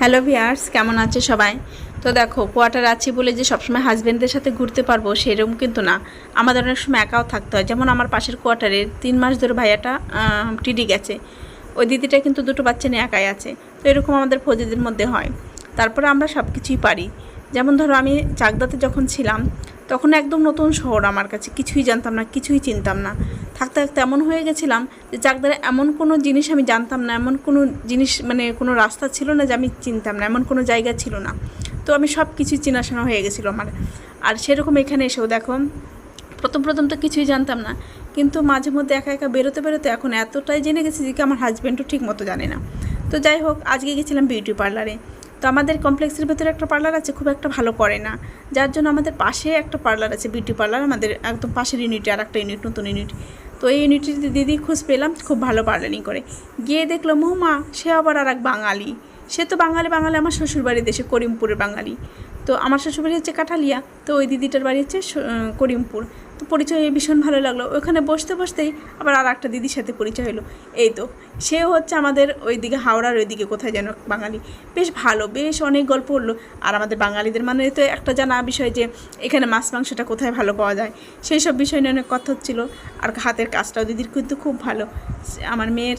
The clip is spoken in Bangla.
হ্যালো ভিয়ার্স, কেমন আছে সবাই? তো দেখো, কোয়ার্টার আছি বলে যে সবসময় হাজব্যান্ডদের সাথে ঘুরতে পারবো সেরকম কিন্তু না। আমাদের অনেক সময় একাও থাকতে হয়। যেমন আমার পাশের কোয়ার্টারে 3 মাস ধরে ভাইয়াটা টিডি গেছে। ওই দিদিটা কিন্তু দুটো বাচ্চা নিয়ে একাই আছে। তো এরকম আমাদের ফৌজিদের মধ্যে হয়। তারপরে আমরা সব কিছুই পারি। যেমন ধরো, আমি চাকদাতে যখন ছিলাম তখন একদম নতুন শহর আমার কাছে, কিছুই জানতাম না, কিছুই চিনতাম না। থাকতে থাকতে এমন হয়ে গেছিলাম যে চাকদারে এমন কোনো জিনিস আমি জানতাম না, এমন কোনো জিনিস মানে কোনো রাস্তা ছিল না যে আমি চিনতাম না, এমন কোনো জায়গা ছিল না। তো আমি সব কিছুই চেনাশোনা হয়ে গেছিলো আমার। আর সেরকম এখানে এসেও দেখো, প্রথম প্রথম তো কিছুই জানতাম না, কিন্তু মাঝে মধ্যে একা একা বেরোতে বেরোতে এখন এতটাই জেনে গেছি যে আমার হাজব্যান্ডও ঠিক মতো জানে না। তো যাই হোক, আজকে গেছিলাম বিউটি পার্লারে। তো আমাদের কমপ্লেক্সের ভেতরে একটা পার্লার আছে, খুব একটা ভালো করে না, যার জন্য আমাদের পাশে একটা পার্লার আছে, বিউটি পার্লার, আমাদের একদম পাশের ইউনিটে আর একটা ইউনিট, নতুন ইউনিট। তো এই ইউনিটের দিদি খোঁজ পেলাম, খুব ভালো পার্লারিং করে। গিয়ে দেখলো মৌমা, সে আবার আর এক বাঙালি। সে তো বাঙালি বাঙালি, আমার শ্বশুরবাড়ি দেশে করিমপুরের বাঙালি। তো আমার শ্বশুরবাড়ি হচ্ছে কাঠালিয়া, তো ওই দিদিটার বাড়ি হচ্ছে করিমপুর। তো পরিচয় ভীষণ ভালো লাগলো। ওখানে বসতে বসতেই আবার আর একটা দিদির সাথে পরিচয় হলো। এই তো, সেও হচ্ছে আমাদের ওই দিকে হাওড়ার ওই দিকে কোথায় যেন বাঙালি। বেশ ভালো, বেশ অনেক গল্প হলো। আর আমাদের বাঙালিদের মানে তো একটা জানা বিষয় যে এখানে মাছ মাংসটা কোথায় ভালো পাওয়া যায়, সেই সব বিষয় নিয়ে অনেক কথা হচ্ছিলো। আর হাতের কাজটাও দিদির কিন্তু খুব ভালো। আমার মেয়ের